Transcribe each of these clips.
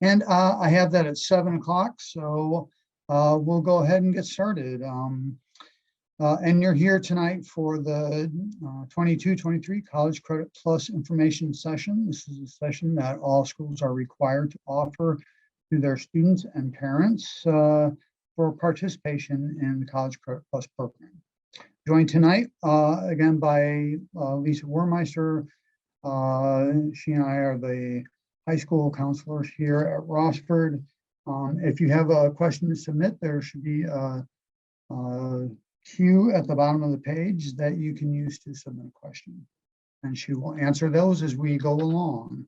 And I have that at 7 o'clock, so we'll go ahead and get started. And you're here tonight for the 22-23 College Credit Plus information session. This is a session that all schools are required to offer to their students and parents for participation in the College Credit Plus program. Joined tonight again by Lisa Warmeister. She and I are the high school counselors here at Rossford. If you have a question to submit, there should be a queue at the bottom of the page that you can use to submit a question. And she will answer those as we go along.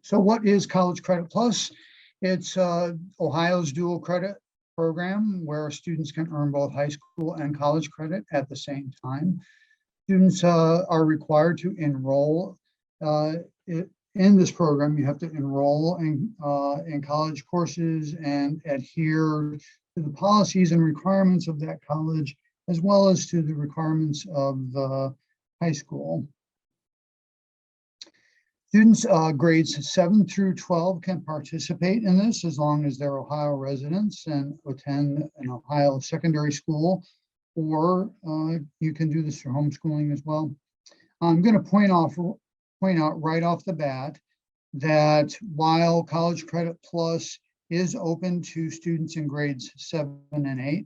So what is College Credit Plus? It's Ohio's dual credit program where students can earn both high school and college credit at the same time. Students are required to enroll in this program. You have to enroll in college courses and adhere to the policies and requirements of that college, as well as to the requirements of the high school. Students grades 7 through 12 can participate in this as long as they're Ohio residents and attend an Ohio secondary school, or you can do this for homeschooling as well. I'm going to point out right off the bat that while College Credit Plus is open to students in grades 7 and 8,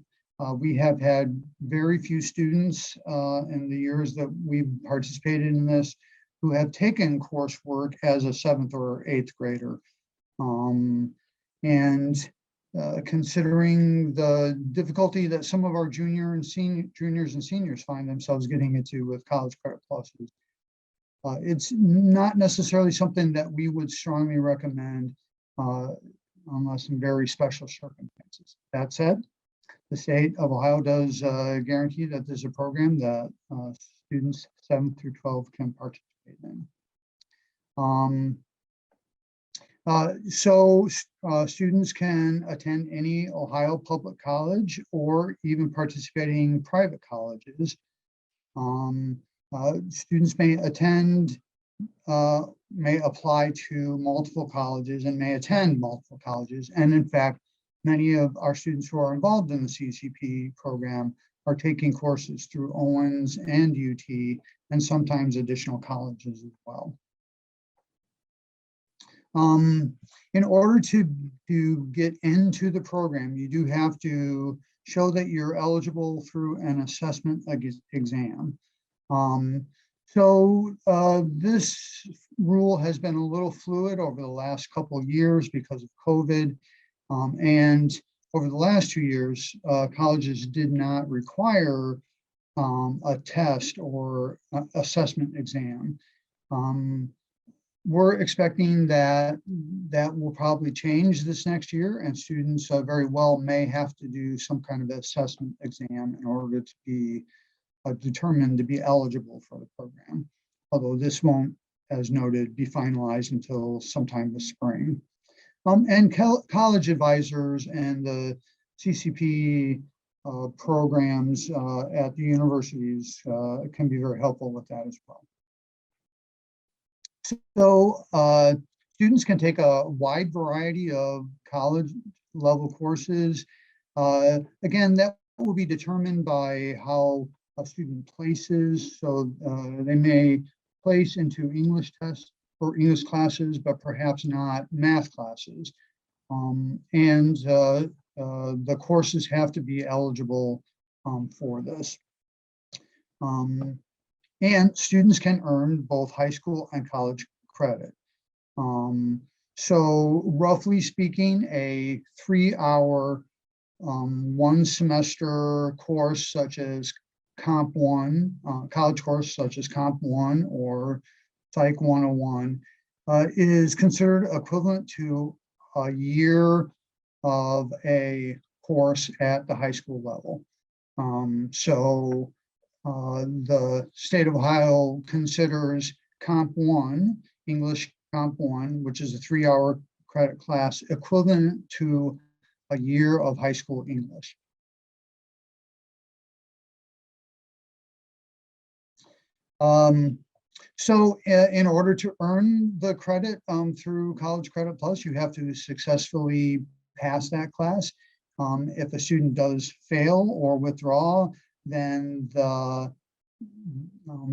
we have had very few students in the years that we've participated in this who have taken coursework as a 7th or 8th grader. Considering the difficulty that some of our juniors and seniors find themselves getting into with College Credit Pluses, it's not necessarily something that we would strongly recommend unless in very special circumstances. That said, the state of Ohio does guarantee that there's a program that students 7 through 12 can participate in. Students can attend any Ohio public college or even participating private colleges. Students may apply to multiple colleges and may attend multiple colleges. And in fact, many of our students who are involved in the CCP program are taking courses through Owens and UT and sometimes additional colleges as well. In order to get into the program, you do have to show that you're eligible through an assessment exam. This rule has been a little fluid over the last couple of years because of COVID. And over the last 2 years, colleges did not require a test or assessment exam. We're expecting that will probably change this next year, and students very well may have to do some kind of assessment exam in order to be determined to be eligible for the program. Although this won't, as noted, be finalized until sometime this spring. And college advisors and the CCP programs at the universities can be very helpful with that as well. So students can take a wide variety of college level courses. Again, that will be determined by how a student places. So they may place into English tests or English classes, but perhaps not math classes. The courses have to be eligible for this. And students can earn both high school and college credit. So roughly speaking, a 3-hour, 1 semester course such as Comp 1, college course such as Comp 1 or Psych 101 is considered equivalent to a year of a course at the high school level. The state of Ohio considers Comp 1, English Comp 1, which is a 3-hour credit class, equivalent to a year of high school English. So in order to earn the credit through College Credit Plus, you have to successfully pass that class. If a student does fail or withdraw, then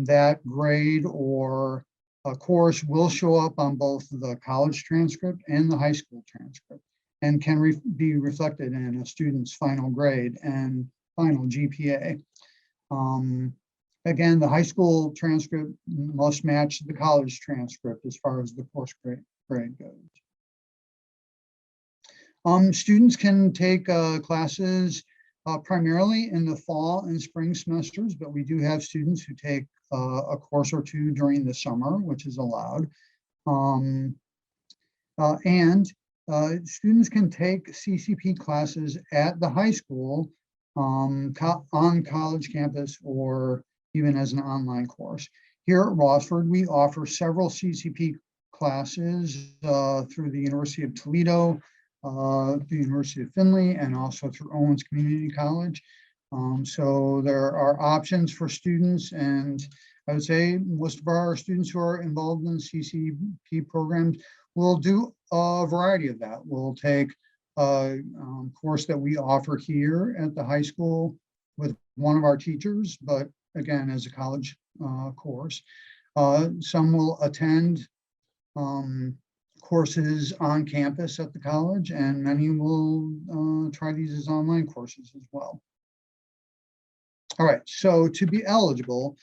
that grade or a course will show up on both the college transcript and the high school transcript, and can be reflected in a student's final grade and final GPA. Again, the high school transcript must match the college transcript as far as the course grade goes. Students can take classes primarily in the fall and spring semesters, but we do have students who take a course or two during the summer, which is allowed. And students can take CCP classes at the high school on college campus or even as an online course. Here at Rossford, we offer several CCP classes through the University of Toledo, the University of Findlay, and also through Owens Community College. So there are options for students, and I would say most of our students who are involved in the CCP programs will do a variety of that. We'll take a course that we offer here at the high school with one of our teachers, but again, as a college course. Some will attend courses on campus at the college, and many will try these as online courses as well. All right, so to be eligible,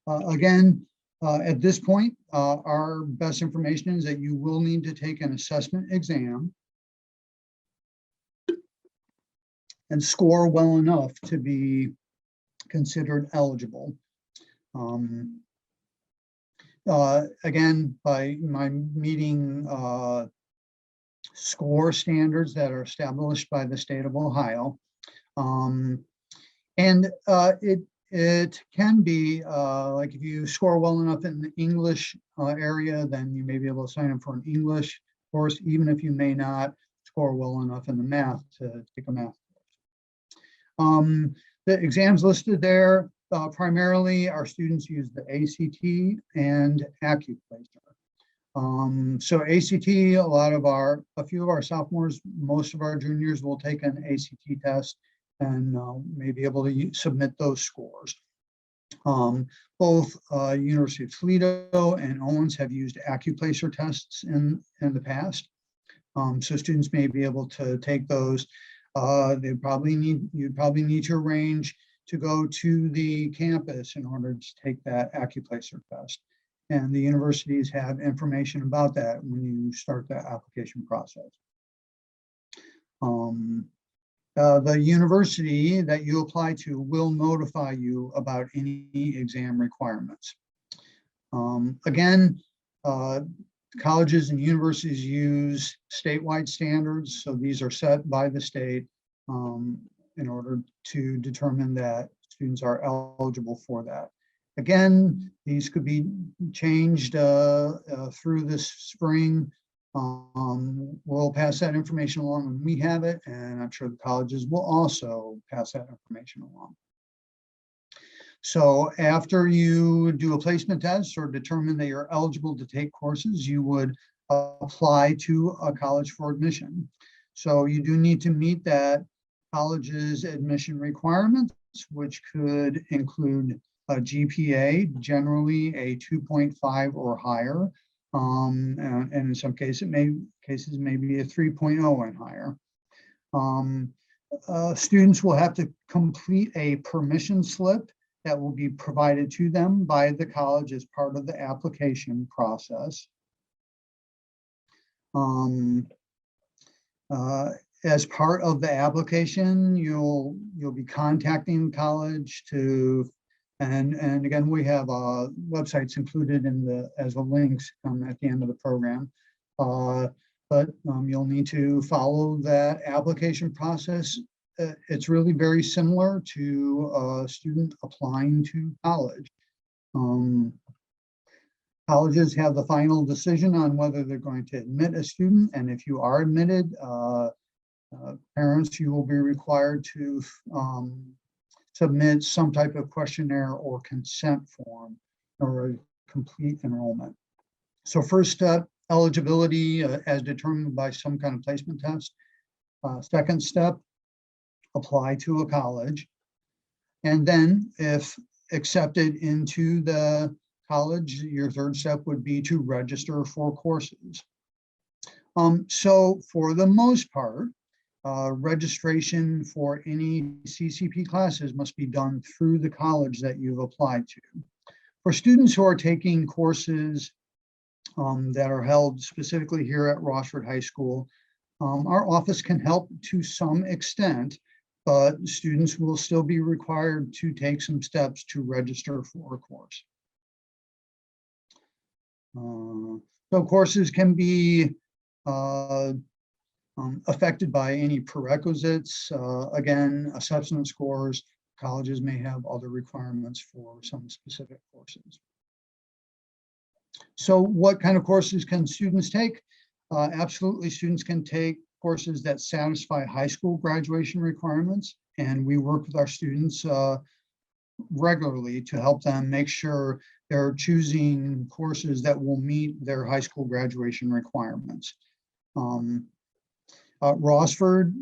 again, at this point, our best information is that you will need to take an assessment exam and score well enough to be considered eligible. Again, by my meeting score standards that are established by the state of Ohio. And it can be like if you score well enough in the English area, then you may be able to sign up for an English course, even if you may not score well enough in the math to take a math course. The exams listed there, primarily our students use the ACT and AccuPlacer. So ACT, a few of our sophomores, most of our juniors will take an ACT test and may be able to submit those scores. Both University of Toledo and Owens have used AccuPlacer tests in the past. So students may be able to take those. You'd probably need to arrange to go to the campus in order to take that AccuPlacer test. And the universities have information about that when you start the application process. The university that you apply to will notify you about any exam requirements. Again, colleges and universities use statewide standards, so these are set by the state in order to determine that students are eligible for that. Again, these could be changed through this spring. We'll pass that information along when we have it, and I'm sure the colleges will also pass that information along. So after you do a placement test or determine that you're eligible to take courses, you would apply to a college for admission. So you do need to meet that college's admission requirements, which could include a GPA, generally a 2.5 or higher. And in some cases, maybe a 3.0 and higher. Students will have to complete a permission slip that will be provided to them by the college as part of the application process. As part of the application, you'll be contacting the college to, and again, we have websites included as a links at the end of the program. But you'll need to follow that application process. It's really very similar to a student applying to college. Colleges have the final decision on whether they're going to admit a student, and if you are admitted, parents, you will be required to submit some type of questionnaire or consent form or a complete enrollment. So first step, eligibility as determined by some kind of placement test. Second step, apply to a college. And then if accepted into the college, your third step would be to register for courses. So for the most part, registration for any CCP classes must be done through the college that you've applied to. For students who are taking courses that are held specifically here at Rossford High School, our office can help to some extent, but students will still be required to take some steps to register for a course. So courses can be affected by any prerequisites. Again, assessment scores. Colleges may have other requirements for some specific courses. So what kind of courses can students take? Absolutely, students can take courses that satisfy high school graduation requirements, and we work with our students regularly to help them make sure they're choosing courses that will meet their high school graduation requirements. Rossford,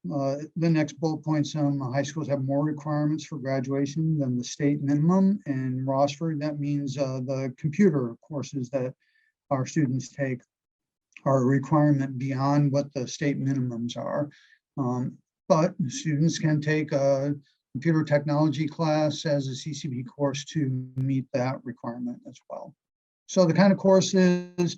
the next bullet point, some high schools have more requirements for graduation than the state minimum. And Rossford, that means the computer courses that our students take are a requirement beyond what the state minimums are. But students can take a computer technology class as a CCP course to meet that requirement as well. So the kind of courses,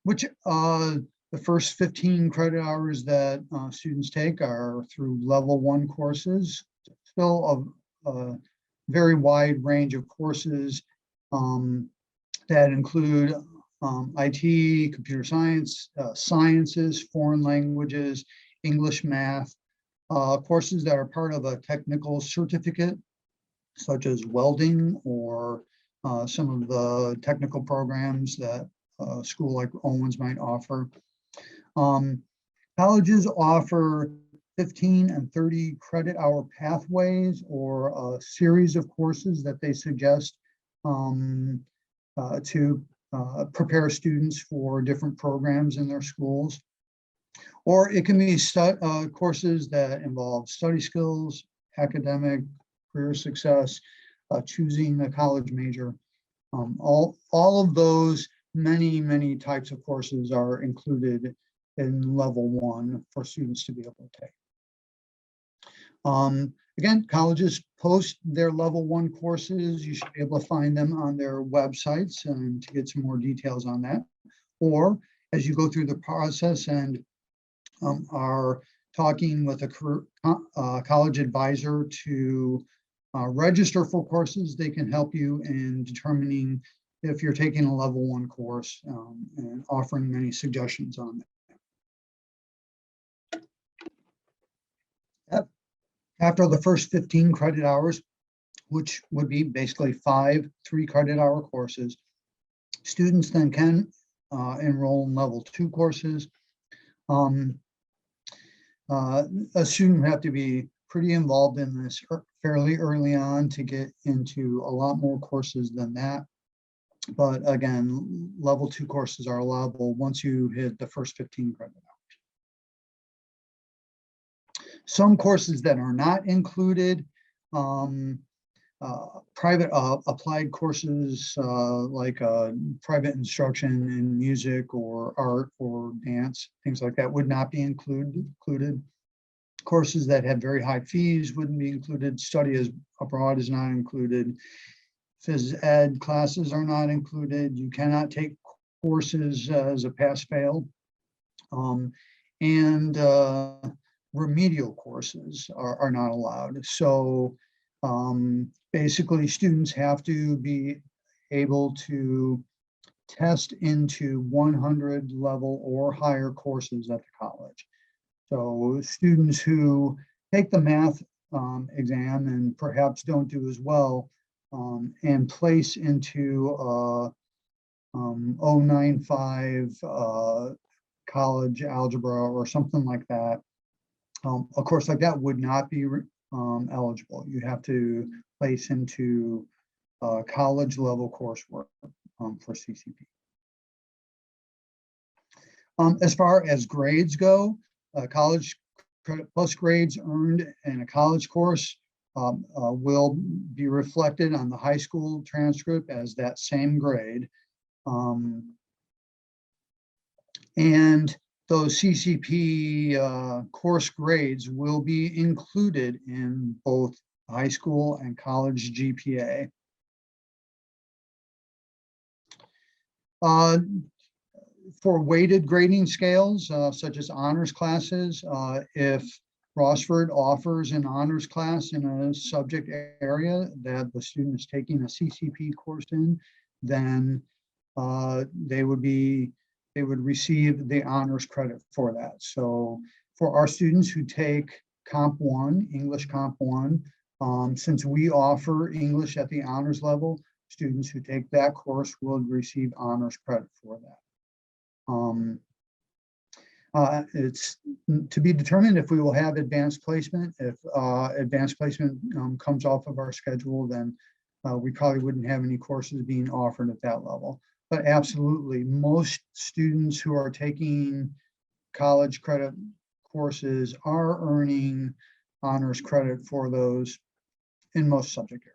which the first 15 credit hours that students take are through level 1 courses, still a very wide range of courses that include IT, computer science, sciences, foreign languages, English, math, courses that are part of a technical certificate, such as welding or some of the technical programs that a school like Owens might offer. Colleges offer 15 and 30 credit hour pathways or a series of courses that they suggest to prepare students for different programs in their schools. Or it can be courses that involve study skills, academic, career success, choosing a college major. All of those many types of courses are included in level 1 for students to be able to take. Again, colleges post their level 1 courses. You should be able to find them on their websites and to get some more details on that. Or as you go through the process and are talking with a college advisor to register for courses, they can help you in determining if you're taking a level 1 course and offering many suggestions on that. After the first 15 credit hours, which would be basically 5 3-credit hour courses, students then can enroll in level 2 courses. A student would have to be pretty involved in this fairly early on to get into a lot more courses than that. But again, level 2 courses are allowable once you hit the first 15 credit hours. Some courses that are not included, private applied courses like private instruction in music or art or dance, things like that would not be included. Courses that had very high fees wouldn't be included. Study abroad is not included. Phys ed classes are not included. You cannot take courses as a pass-fail. And remedial courses are not allowed. So basically students have to be able to test into 100 level or higher courses at the college. So students who take the math exam and perhaps don't do as well and place into 095 college algebra or something like that, a course like that would not be eligible. You have to place into college level coursework for CCP. As far as grades go, college credit plus grades earned in a college course will be reflected on the high school transcript as that same grade. And those CCP course grades will be included in both high school and college GPA. For weighted grading scales, such as honors classes, if Rossford offers an honors class in a subject area that the student is taking a CCP course in, then they would receive the honors credit for that. So for our students who take Comp 1, English Comp 1, since we offer English at the honors level, students who take that course will receive honors credit for that. It's to be determined if we will have advanced placement. If advanced placement comes off of our schedule, then we probably wouldn't have any courses being offered at that level. But absolutely, most students who are taking college credit courses are earning honors credit for those in most subject areas.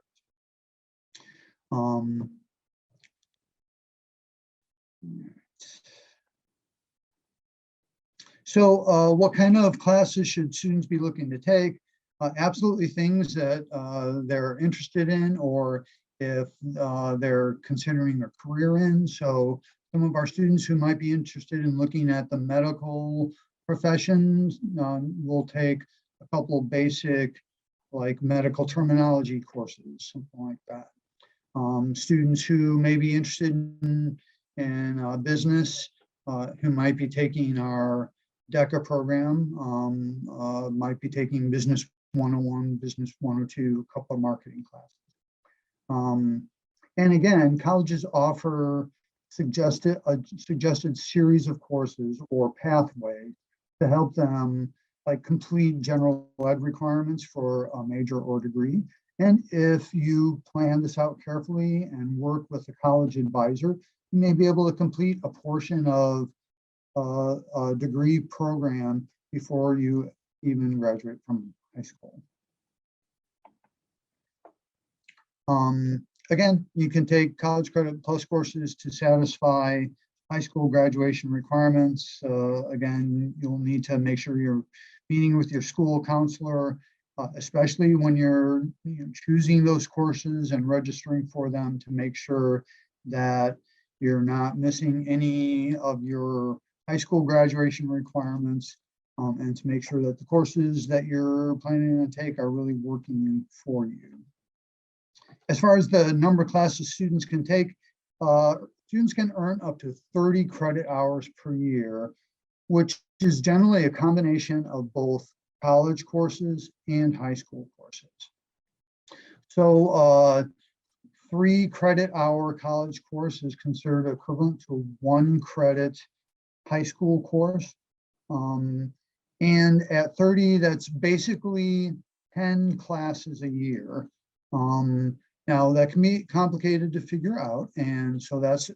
So what kind of classes should students be looking to take? Absolutely things that they're interested in, or if they're considering a career in. So some of our students who might be interested in looking at the medical professions will take a couple of basic like medical terminology courses, something like that. Students who may be interested in business, who might be taking our DECA program, might be taking Business 101, Business 102, a couple of marketing classes. And again, colleges offer a suggested series of courses or pathways to help them like complete general ed requirements for a major or degree. And if you plan this out carefully and work with a college advisor, you may be able to complete a portion of a degree program before you even graduate from high school. Again, you can take college credit plus courses to satisfy high school graduation requirements. Again, you'll need to make sure you're meeting with your school counselor, especially when you're choosing those courses and registering for them, to make sure that you're not missing any of your high school graduation requirements, and to make sure that the courses that you're planning to take are really working for you. As far as the number of classes students can take, students can earn up to 30 credit hours per year, which is generally a combination of both college courses and high school courses. So 3 credit hour college course is considered equivalent to 1 credit high school course. And at 30, that's basically 10 classes a year. Now that can be complicated to figure out. And so that's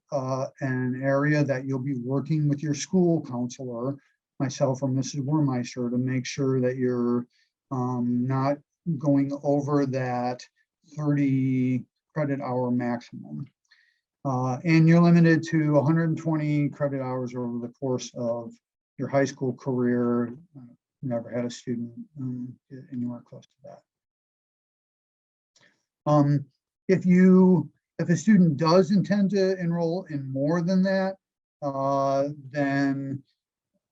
an area that you'll be working with your school counselor, myself or Mrs. Wormeister, to make sure that you're not going over that 30 credit hour maximum. And you're limited to 120 credit hours over the course of your high school career. Never had a student anywhere close to that. If a student does intend to enroll in more than that, then,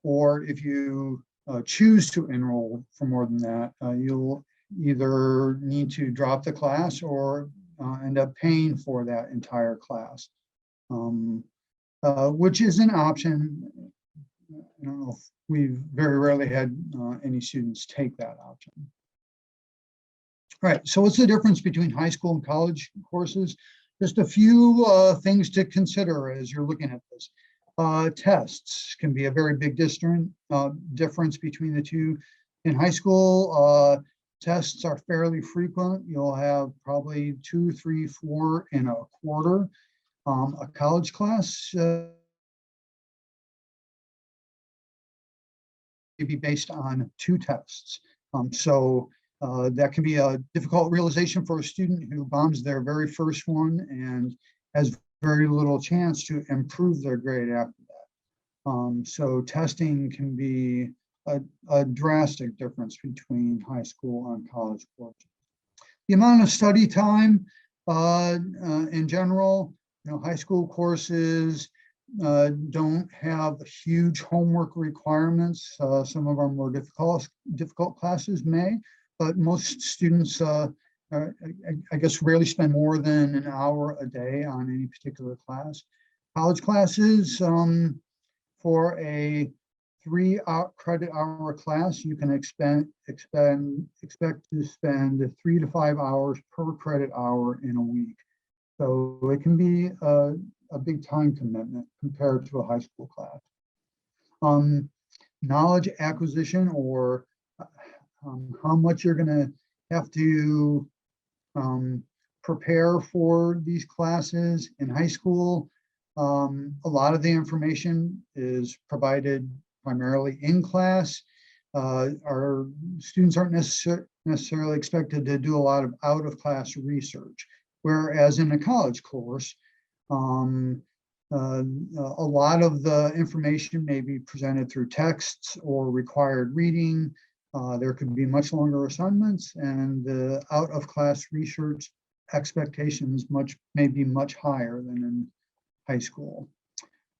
or if you choose to enroll for more than that, you'll either need to drop the class or end up paying for that entire class, which is an option. I don't know if we've very rarely had any students take that option. All right, so what's the difference between high school and college courses? Just a few things to consider as you're looking at this. Tests can be a very big difference between the two. In high school, tests are fairly frequent. You'll have probably 2, 3, 4 in a quarter. A college class be based on 2 tests. So that can be a difficult realization for a student who bombs their very first one and has very little chance to improve their grade after that. So testing can be a drastic difference between high school and college courses. The amount of study time in general, high school courses don't have huge homework requirements. Some of our more difficult classes may, but most students, I guess, rarely spend more than an hour a day on any particular class. College classes, for a 3 credit hour class, you can expect to spend 3 to 5 hours per credit hour in a week. So it can be a big time commitment compared to a high school class. Knowledge acquisition, or how much you're going to have to prepare for these classes in high school. A lot of the information is provided primarily in class. Our students aren't necessarily expected to do a lot of out-of-class research, whereas in a college course, a lot of the information may be presented through texts or required reading. There could be much longer assignments, and the out-of-class research expectations may be much higher than in high school.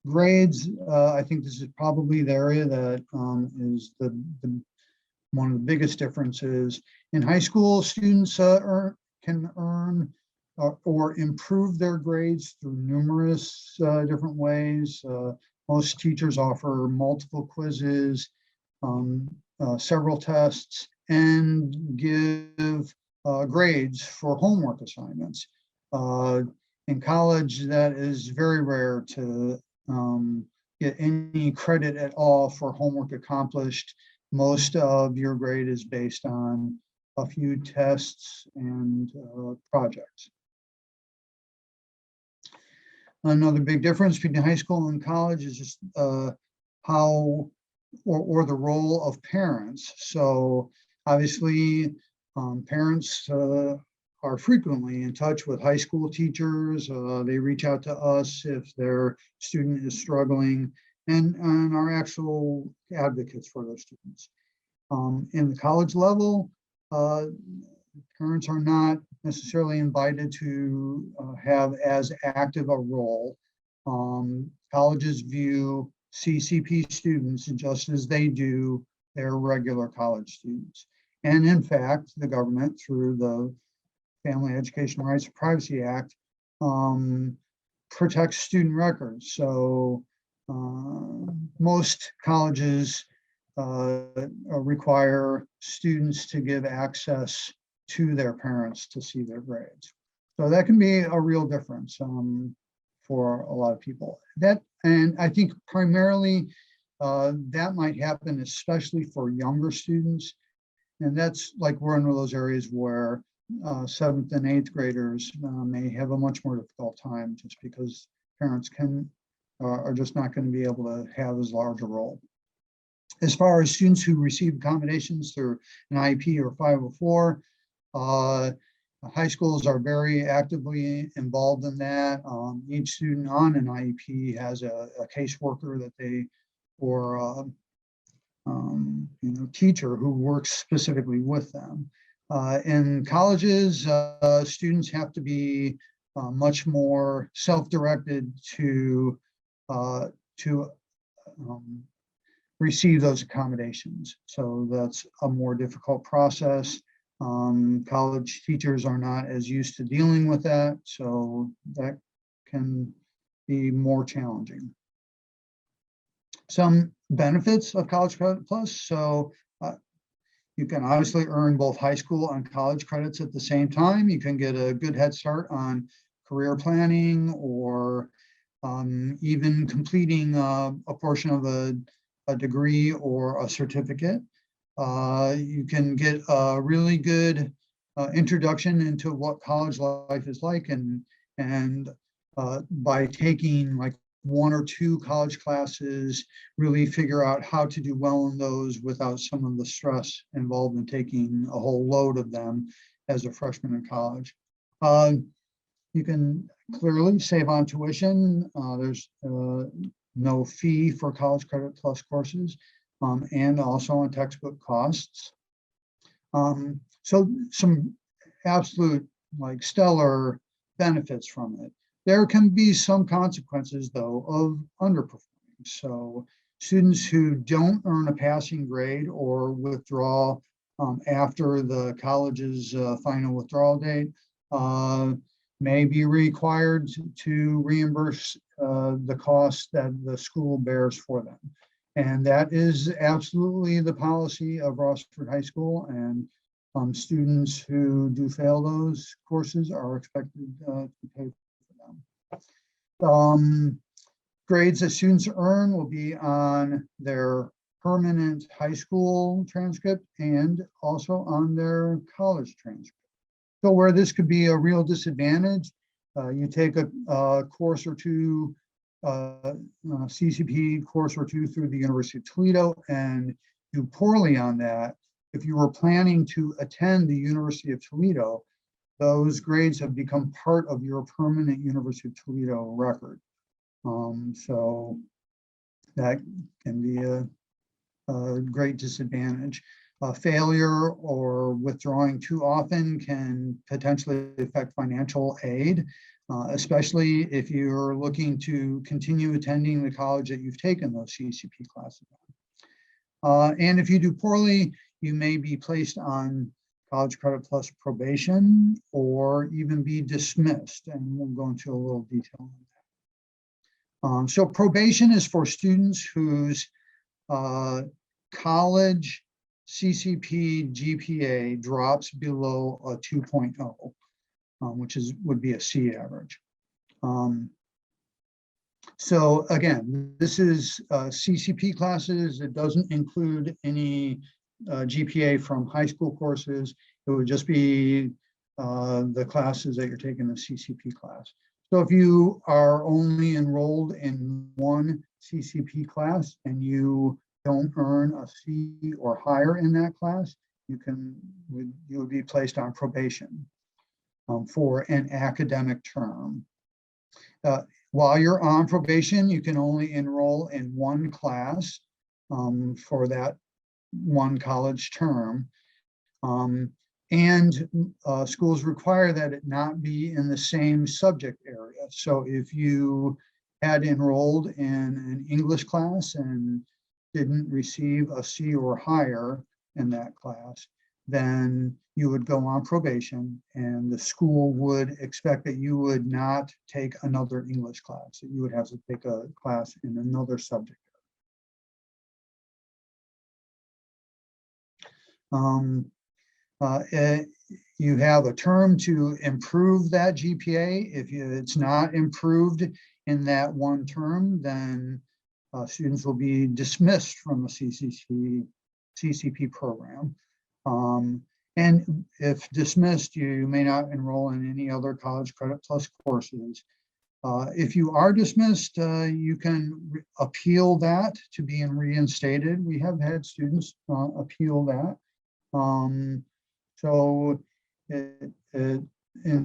Grades, I think this is probably the area that is one of the biggest differences. In high school, students can earn or improve their grades through numerous different ways. Most teachers offer multiple quizzes, several tests, and give grades for homework assignments. In college, that is very rare to get any credit at all for homework accomplished. Most of your grade is based on a few tests and projects. Another big difference between high school and college is just how or the role of parents. So obviously, parents are frequently in touch with high school teachers. They reach out to us if their student is struggling, and are actual advocates for those students. In the college level, parents are not necessarily invited to have as active a role. Colleges view CCP students just as they do their regular college students. And in fact, the government, through the Family Education Rights and Privacy Act, protects student records. So most colleges require students to give access to their parents to see their grades. So that can be a real difference for a lot of people. And I think primarily that might happen, especially for younger students. And that's like one of those areas where 7th and 8th graders may have a much more difficult time, just because parents are just not going to be able to have as large a role. As far as students who receive accommodations through an IEP or 504, high schools are very actively involved in that. Each student on an IEP has a caseworker that they, or teacher who works specifically with them. In colleges, students have to be much more self-directed to receive those accommodations. So that's a more difficult process. College teachers are not as used to dealing with that, so that can be more challenging. Some benefits of College Credit Plus. So you can obviously earn both high school and college credits at the same time. You can get a good head start on career planning, or even completing a portion of a degree or a certificate. You can get a really good introduction into what college life is like, and by taking like one or two college classes, really figure out how to do well in those without some of the stress involved in taking a whole load of them as a freshman in college. You can clearly save on tuition. There's no fee for College Credit Plus courses, and also on textbook costs. So some absolute like stellar benefits from it. There can be some consequences though of underperforming. So students who don't earn a passing grade or withdraw after the college's final withdrawal date may be required to reimburse the cost that the school bears for them. And that is absolutely the policy of Rossford High School, and students who do fail those courses are expected to pay for them. Grades that students earn will be on their permanent high school transcript and also on their college transcript. So where this could be a real disadvantage, you take a course or two, CCP course or two through the University of Toledo and do poorly on that. If you were planning to attend the University of Toledo, those grades have become part of your permanent University of Toledo record. So that can be a great disadvantage. Failure or withdrawing too often can potentially affect financial aid, especially if you're looking to continue attending the college that you've taken those CCP classes on. And if you do poorly, you may be placed on College Credit Plus probation or even be dismissed. And we'll go into a little detail on that. So probation is for students whose college CCP GPA drops below a 2.0, which would be a C average. So again, this is CCP classes. It doesn't include any GPA from high school courses. It would just be the classes that you're taking the CCP class. So if you are only enrolled in one CCP class and you don't earn a C or higher in that class, you would be placed on probation for an academic term. While you're on probation, you can only enroll in one class for that one college term. And schools require that it not be in the same subject area. So if you had enrolled in an English class and didn't receive a C or higher in that class, then you would go on probation and the school would expect that you would not take another English class, that you would have to take a class in another subject. You have a term to improve that GPA. If it's not improved in that one term, then students will be dismissed from the CCP program. And if dismissed, you may not enroll in any other College Credit Plus courses. If you are dismissed, you can appeal that to being reinstated. We have had students appeal that. So in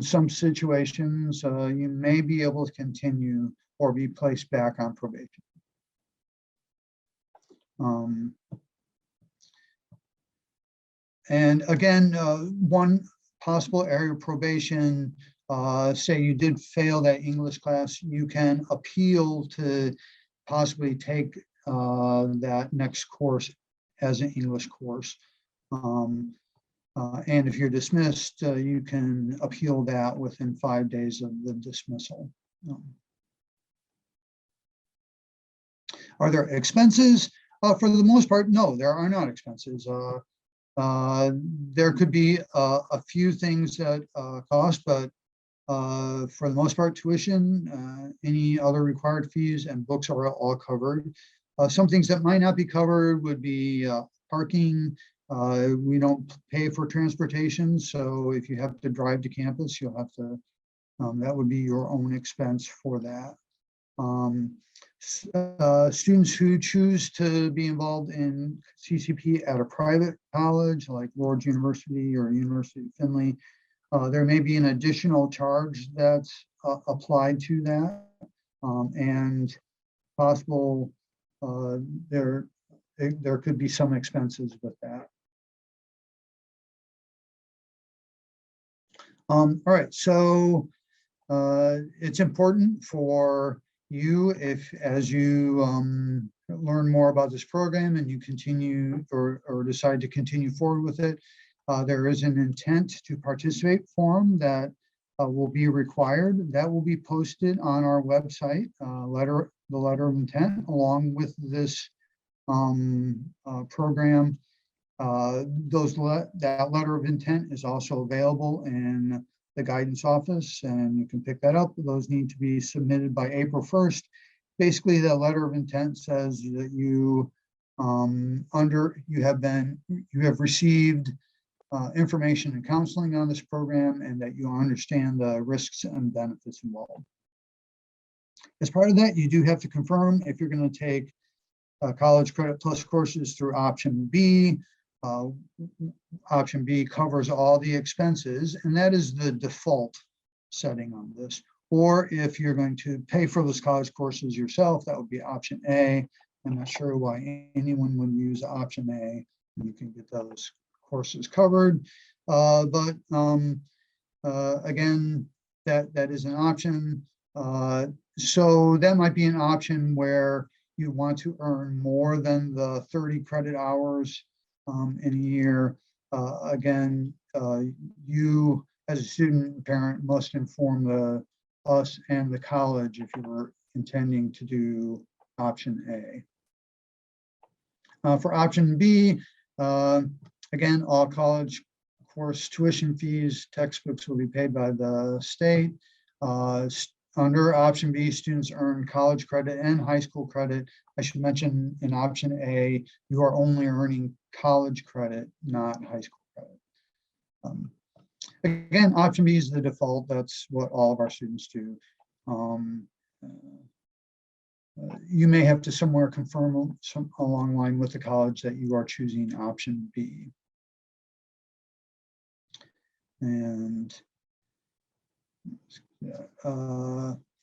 some situations, you may be able to continue or be placed back on probation. And again, one possible area of probation, say you did fail that English class, you can appeal to possibly take that next course as an English course. And if you're dismissed, you can appeal that within 5 days of the dismissal. Are there expenses? For the most part, no, there are not expenses. There could be a few things that cost, but for the most part, tuition, any other required fees and books are all covered. Some things that might not be covered would be parking We don't pay for transportation, so if you have to drive to campus, you'll have to, that would be your own expense for that. Students who choose to be involved in CCP at a private college like Lord's University or University of Findlay, there may be an additional charge that's applied to that, and possible there could be some expenses with that. All right, so it's important for you, if as you learn more about this program and you continue or decide to continue forward with it, there is an intent to participate form that will be required. That will be posted on our website, the letter of intent, along with this program. That letter of intent is also available in the guidance office, and you can pick that up. Those need to be submitted by April 1st. Basically, the letter of intent says that you have received information and counseling on this program, and that you understand the risks and benefits involved. As part of that, you do have to confirm if you're going to take College Credit Plus courses through option B. Option B covers all the expenses, and that is the default setting on this. Or if you're going to pay for those college courses yourself, that would be option A. I'm not sure why anyone would use option A. You can get those courses covered, but again, that is an option. So that might be an option where you want to earn more than the 30 credit hours in a year. Again, you as a student and parent must inform us and the college if you're intending to do option A. For option B, again, all college course tuition fees, textbooks will be paid by the state. Under option B, students earn college credit and high school credit. I should mention in option A, you are only earning college credit, not high school credit. Again, option B is the default. That's what all of our students do. You may have to somewhere confirm along the line with the college that you are choosing option B. And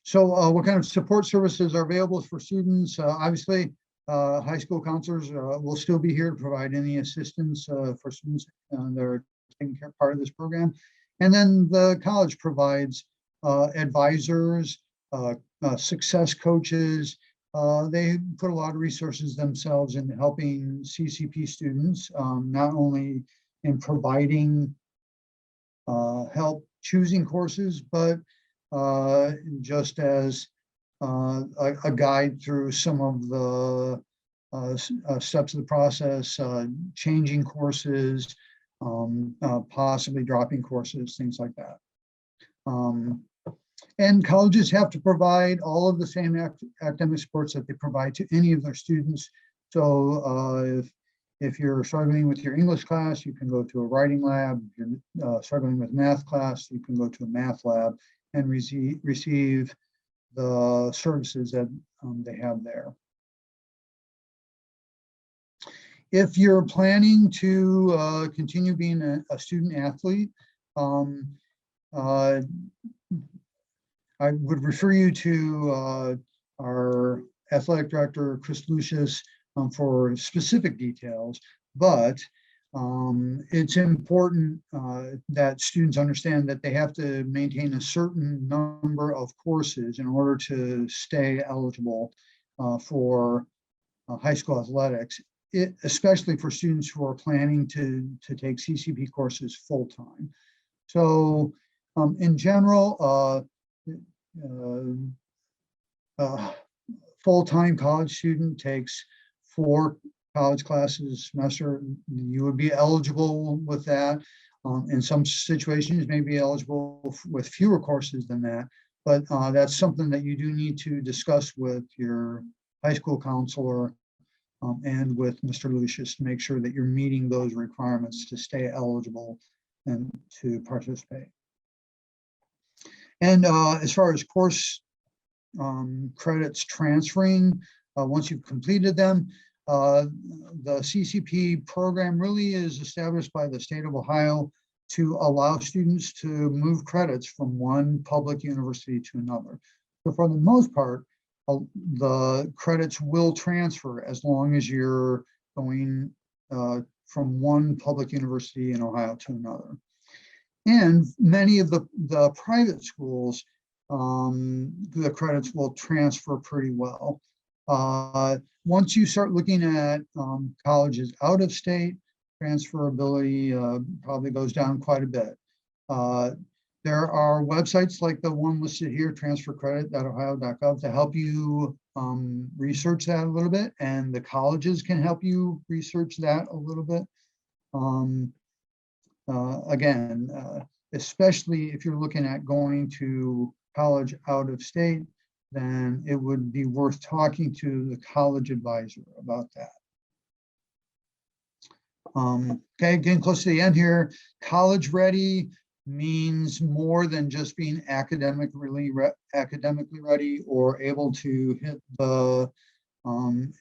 so what kind of support services are available for students? Obviously, high school counselors will still be here to provide any assistance for students that are taking part of this program. And then the college provides advisors, success coaches. They put a lot of resources themselves in helping CCP students, not only in providing help choosing courses, but just as a guide through some of the steps of the process, changing courses, possibly dropping courses, things like that. And colleges have to provide all of the same academic supports that they provide to any of their students. So if you're struggling with your English class, you can go to a writing lab. If you're struggling with math class, you can go to a math lab and receive the services that they have there. If you're planning to continue being a student athlete, I would refer you to our athletic director, Chris Lucius, for specific details, but it's important that students understand that they have to maintain a certain number of courses in order to stay eligible for high school athletics, especially for students who are planning to take CCP courses full-time. So in general, full-time college student takes 4 college classes a semester. You would be eligible with that. In some situations, may be eligible with fewer courses than that, but that's something that you do need to discuss with your high school counselor and with Mr. Lucius to make sure that you're meeting those requirements to stay eligible and to participate. And as far as course credits transferring, once you've completed them, the CCP program really is established by the state of Ohio to allow students to move credits from one public university to another. So for the most part, the credits will transfer as long as you're going from one public university in Ohio to another. And many of the private schools, the credits will transfer pretty well. Once you start looking at colleges out of state, transferability probably goes down quite a bit. There are websites like the one listed here, transfercredit.ohio.gov, to help you research that a little bit, and the colleges can help you research that a little bit. Again, especially if you're looking at going to college out of state, then it would be worth talking to the college advisor about that. Okay, getting close to the end here. College ready means more than just being academically ready or able to hit the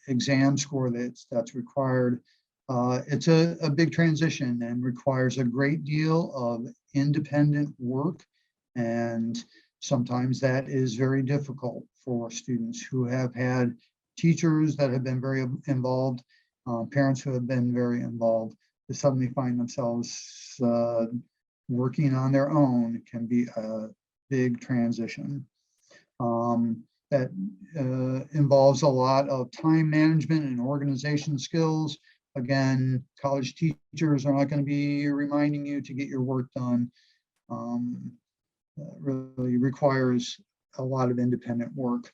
exam score that's required. It's a big transition and requires a great deal of independent work, and sometimes that is very difficult for students who have had teachers that have been very involved, parents who have been very involved. To suddenly find themselves working on their own can be a big transition. That involves a lot of time management and organization skills. Again, college teachers are not going to be reminding you to get your work done. Really requires a lot of independent work.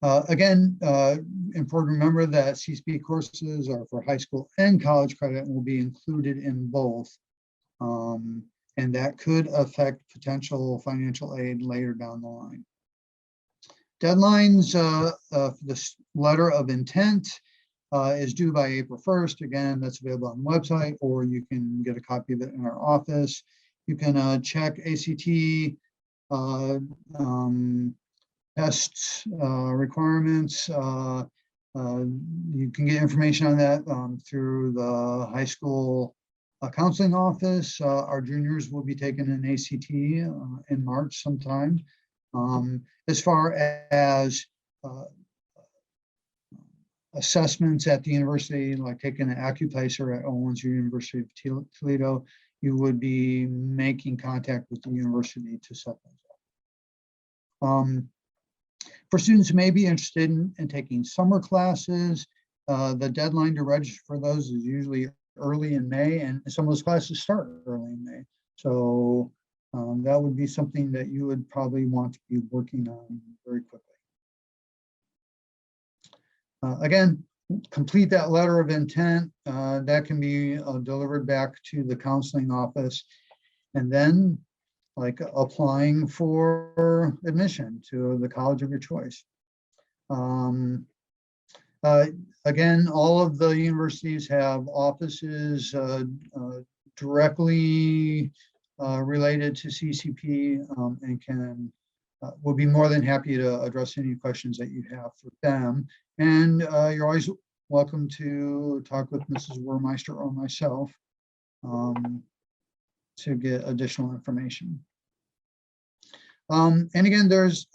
Again, important to remember that CCP courses are for high school and college credit and will be included in both. And that could affect potential financial aid later down the line. Deadlines, this letter of intent is due by April 1st. Again, that's available on the website, or you can get a copy of it in our office. You can check ACT tests, requirements. You can get information on that through the high school counseling office. Our juniors will be taking an ACT in March sometime. As far as assessments at the university, like taking an AccuPlacer at Owens University of Toledo, you would be making contact with the university to set those up. For students who may be interested in taking summer classes, the deadline to register for those is usually early in May, and some of those classes start early in May. So that would be something that you would probably want to be working on very quickly. Again, complete that letter of intent. That can be delivered back to the counseling office, and then like applying for admission to the college of your choice. Again, all of the universities have offices directly related to CCP and can will be more than happy to address any questions that you have for them. And you're always welcome to talk with Mrs. Wermeister or myself to get additional information. And again, there's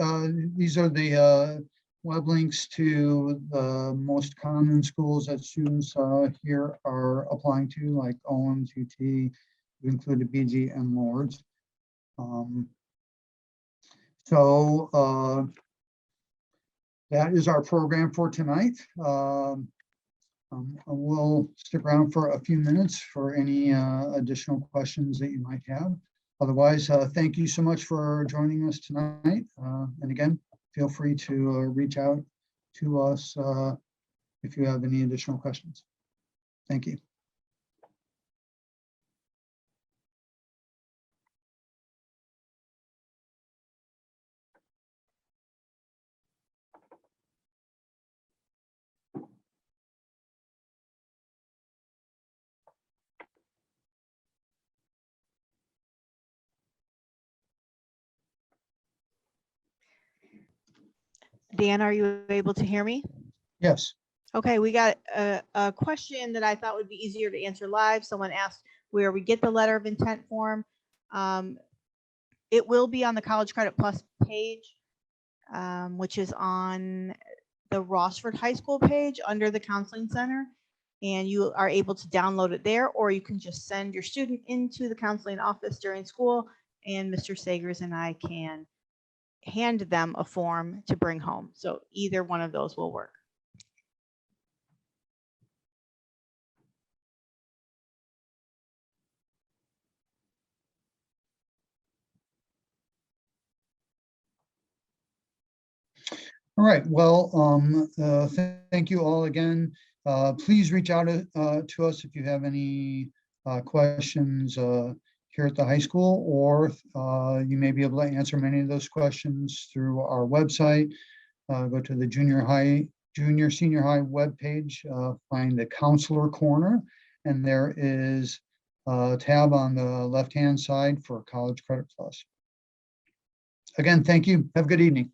these are the web links to the most common schools that students here are applying to, like Owens, UT, we've included BG and Lords. That is our program for tonight. We'll stick around for a few minutes for any additional questions that you might have. Otherwise, thank you so much for joining us tonight. And again, feel free to reach out to us if you have any additional questions. Thank you. Dan, are you able to hear me? Yes. Okay, we got a question that I thought would be easier to answer live. Someone asked where we get the letter of intent form. It will be on the College Credit Plus page, which is on the Rossford High School page under the Counseling Center. And you are able to download it there, or you can just send your student into the counseling office during school, and Mr. Sagers and I can hand them a form to bring home. So either one of those will work. All right. Well, thank you all again. Please reach out to us if you have any questions here at the high school, or you may be able to answer many of those questions through our website. Go to the junior, senior high webpage, find the counselor corner, and there is a tab on the left-hand side for College Credit Plus. Again, thank you. Have a good evening.